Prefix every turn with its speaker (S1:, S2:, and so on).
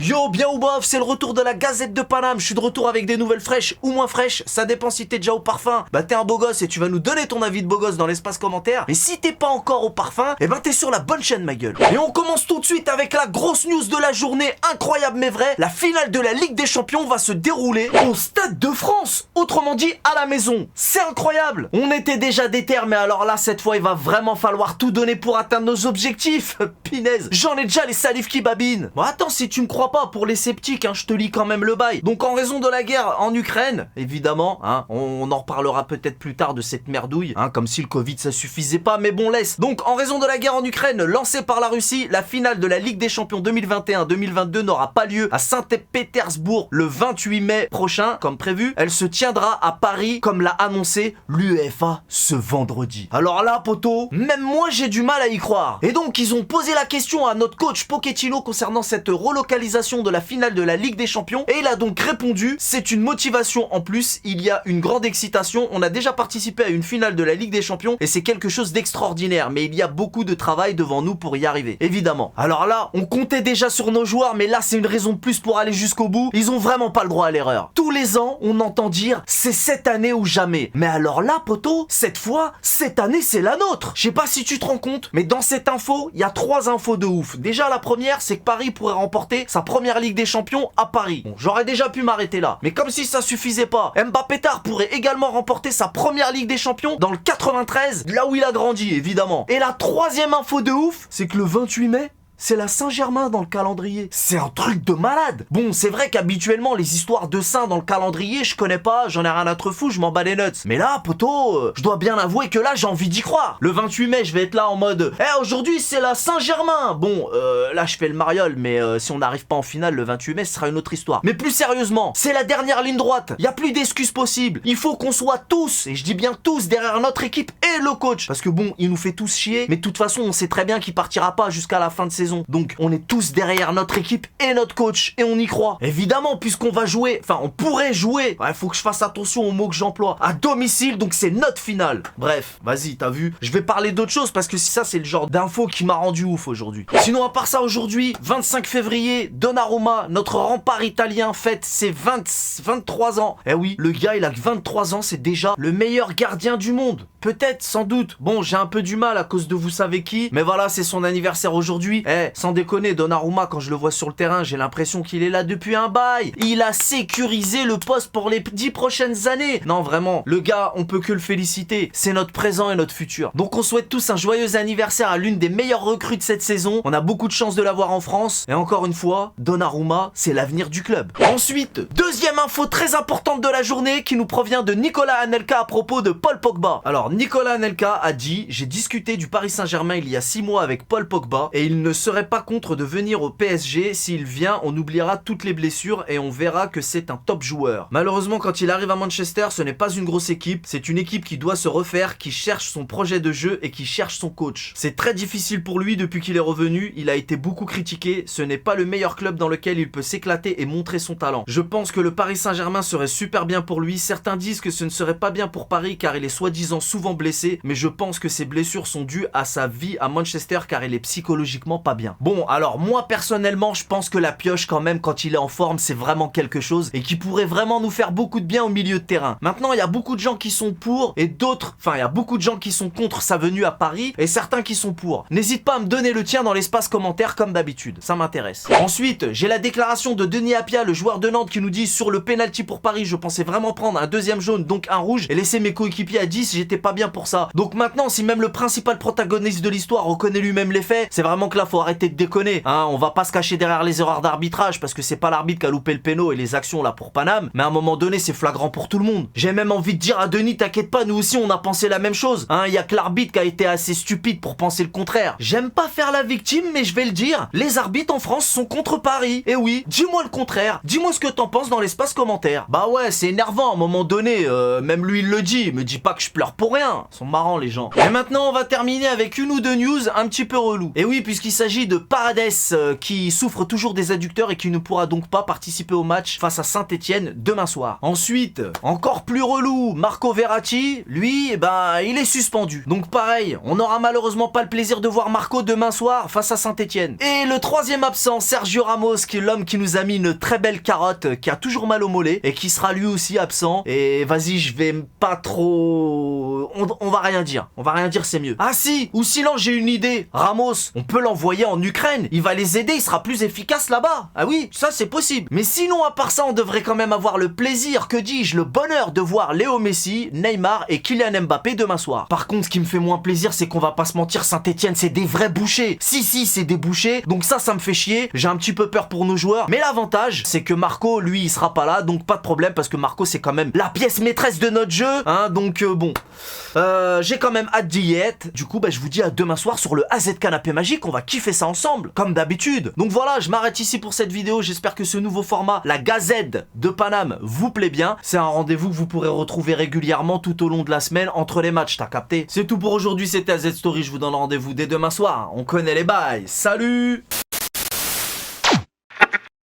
S1: Yo, bien ou bof, c'est le retour de la Gazette de Paname. Je suis de retour avec des nouvelles fraîches ou moins fraîches. Ça dépend si t'es déjà au parfum. Bah t'es un beau gosse et tu vas nous donner ton avis de beau gosse dans l'espace commentaire. Et si t'es pas encore au parfum, eh ben t'es sur la bonne chaîne ma gueule. Et on commence tout de suite avec la grosse news de la journée, incroyable mais vrai. La finale de la Ligue des Champions va se dérouler au Stade de France. Autrement dit, à la maison. C'est incroyable. On était déjà déter, mais alors là, cette fois, il va vraiment falloir tout donner pour atteindre nos objectifs. Pinaise, j'en ai déjà les salives qui babinent. Bon, attends, si tu me crois pas, pour les sceptiques, je te lis quand même le bail. Donc en raison de la guerre en Ukraine, évidemment, on en reparlera peut-être plus tard de cette merdouille, comme si le Covid ça suffisait pas, mais bon laisse. Donc en raison de la guerre en Ukraine lancée par la Russie, la finale de la Ligue des Champions 2021-2022 n'aura pas lieu à Saint-Pétersbourg le 28 mai prochain, comme prévu. Elle se tiendra à Paris, comme l'a annoncé l'UEFA ce vendredi. Alors là, poto, même moi j'ai du mal à y croire. Et donc ils ont posé la question à notre coach Pochettino concernant cette relocalisation de la finale de la Ligue des Champions, et il a donc répondu: c'est une motivation en plus, il y a une grande excitation, on a déjà participé à une finale de la Ligue des Champions et c'est quelque chose d'extraordinaire, mais il y a beaucoup de travail devant nous pour y arriver, évidemment. Alors là, on comptait déjà sur nos joueurs, mais là c'est une raison de plus pour aller jusqu'au bout. Ils ont vraiment pas le droit à l'erreur. Tous les ans, on entend dire c'est cette année ou jamais. Mais alors là, poto, cette fois, cette année c'est la nôtre. Je sais pas si tu te rends compte, mais dans cette info, il y a 3 infos de ouf. Déjà la première, c'est que Paris pourrait remporter sa première Ligue des Champions à Paris. Bon, j'aurais déjà pu m'arrêter là, mais comme si ça suffisait pas, Mbappé Tard pourrait également remporter sa première Ligue des Champions dans le 93, là où il a grandi évidemment. Et la troisième info de ouf, c'est que le 28 mai, c'est la Saint-Germain dans le calendrier. C'est un truc de malade. Bon, c'est vrai qu'habituellement, les histoires de saints dans le calendrier, je connais pas, j'en ai rien à te fou, je m'en bats les nuts. Mais là, poto, je dois bien avouer que là, j'ai envie d'y croire. Le 28 mai, je vais être là en mode aujourd'hui, c'est la Saint-Germain. Bon, là, je fais le mariole, mais si on n'arrive pas en finale le 28 mai, ce sera une autre histoire. Mais plus sérieusement, c'est la dernière ligne droite. Y a plus d'excuses possibles. Il faut qu'on soit tous, et je dis bien tous, derrière notre équipe et le coach. Parce que bon, il nous fait tous chier, mais de toute façon, on sait très bien qu'il partira pas jusqu'à la fin de saison. Donc on est tous derrière notre équipe et notre coach, et on y croit. Évidemment, puisqu'on va jouer, enfin on pourrait jouer, faut que je fasse attention aux mots que j'emploie, à domicile, donc c'est notre finale. Bref, vas-y, t'as vu, je vais parler d'autre chose parce que ça c'est le genre d'info qui m'a rendu ouf aujourd'hui. Sinon à part ça, aujourd'hui, 25 février, Donnarumma, notre rempart italien, fête ses 23 ans. Eh oui, le gars il a que 23 ans, c'est déjà le meilleur gardien du monde. Peut-être, sans doute. Bon, j'ai un peu du mal à cause de vous savez qui, mais voilà, c'est son anniversaire aujourd'hui. Sans déconner, Donnarumma, quand je le vois sur le terrain, j'ai l'impression qu'il est là depuis un bail. Il a sécurisé le poste pour les 10 prochaines années. Non, vraiment, le gars, on peut que le féliciter. C'est notre présent et notre futur. Donc on souhaite tous un joyeux anniversaire à l'une des meilleures recrues de cette saison. On a beaucoup de chance de l'avoir en France. Et encore une fois, Donnarumma, c'est l'avenir du club. Ensuite, deuxième info très importante de la journée qui nous provient de Nicolas Anelka à propos de Paul Pogba. Alors, Nicolas Anelka a dit: j'ai discuté du Paris Saint-Germain il y a 6 mois avec Paul Pogba et il ne serait pas contre de venir au PSG. S'il vient, on oubliera toutes les blessures et on verra que c'est un top joueur. Malheureusement, quand il arrive à Manchester, ce n'est pas une grosse équipe, c'est une équipe qui doit se refaire, qui cherche son projet de jeu et qui cherche son coach. C'est très difficile pour lui depuis qu'il est revenu, il a été beaucoup critiqué, ce n'est pas le meilleur club dans lequel il peut s'éclater et montrer son talent. Je pense que le Paris Saint-Germain serait super bien pour lui, certains disent que ce ne serait pas bien pour Paris car il est soi-disant souvent blessé, mais je pense que ses blessures sont dues à sa vie à Manchester car il est psychologiquement pas bien. Bon, alors moi personnellement, je pense que la pioche quand même quand il est en forme, c'est vraiment quelque chose et qui pourrait vraiment nous faire beaucoup de bien au milieu de terrain. Maintenant, il y a beaucoup de gens qui sont pour et d'autres, il y a beaucoup de gens qui sont contre sa venue à Paris et certains qui sont pour. N'hésite pas à me donner le tien dans l'espace commentaire comme d'habitude, ça m'intéresse. Ensuite, j'ai la déclaration de Denis Appiah, le joueur de Nantes, qui nous dit: sur le penalty pour Paris, je pensais vraiment prendre un deuxième jaune, donc un rouge, et laisser mes coéquipiers à 10, j'étais pas bien pour ça. Donc maintenant, si même le principal protagoniste de l'histoire reconnaît lui-même les faits, c'est vraiment que là, faut arrêter de déconner. On va pas se cacher derrière les erreurs d'arbitrage parce que c'est pas l'arbitre qui a loupé le péno et les actions là pour Paname, mais à un moment donné, c'est flagrant pour tout le monde. J'ai même envie de dire à Denis: t'inquiète pas, nous aussi on a pensé la même chose. Il y a que l'arbitre qui a été assez stupide pour penser le contraire. J'aime pas faire la victime, mais je vais le dire, les arbitres en France sont contre Paris. Et oui, dis-moi le contraire, dis-moi ce que t'en penses dans l'espace commentaire. Bah ouais, c'est énervant à un moment donné, même lui il le dit, me dis pas que je pleure pour rien. Ils sont marrants les gens. Et maintenant on va terminer avec une ou deux news un petit peu relou. Et oui, puisqu'il s'agit s'agit de Paredes qui souffre toujours des adducteurs et qui ne pourra donc pas participer au match face à Saint-Etienne demain soir. Ensuite, encore plus relou, Marco Verratti, lui, il est suspendu. Donc pareil, on n'aura malheureusement pas le plaisir de voir Marco demain soir face à Saint-Etienne. Et le troisième absent, Sergio Ramos, qui est l'homme qui nous a mis une très belle carotte, qui a toujours mal au mollet et qui sera lui aussi absent. Et vas-y, je vais pas trop... On va rien dire. On va rien dire, c'est mieux. Ah si, ou sinon j'ai une idée. Ramos, on peut l'envoyer en Ukraine. Il va les aider, il sera plus efficace là-bas. Ah oui, ça c'est possible. Mais sinon, à part ça, on devrait quand même avoir le plaisir, que dis-je, le bonheur de voir Léo Messi, Neymar et Kylian Mbappé demain soir. Par contre, ce qui me fait moins plaisir, c'est qu'on va pas se mentir, Saint-Etienne, c'est des vrais bouchers. Si, c'est des bouchers. Donc ça me fait chier. J'ai un petit peu peur pour nos joueurs. Mais l'avantage, c'est que Marco, lui, il sera pas là. Donc pas de problème, parce que Marco, c'est quand même la pièce maîtresse de notre jeu. Hein, donc bon. J'ai quand même hâte d'y être. Du coup, je vous dis à demain soir sur le AZ Canapé Magique. On va kiffer ça ensemble, comme d'habitude. Donc voilà, je m'arrête ici pour cette vidéo. J'espère que ce nouveau format, la Gazette de Paname, vous plaît bien. C'est un rendez-vous que vous pourrez retrouver régulièrement tout au long de la semaine entre les matchs, t'as capté? C'est tout pour aujourd'hui, c'était AZ Story. Je vous donne rendez-vous dès demain soir. On connaît les bails. Salut!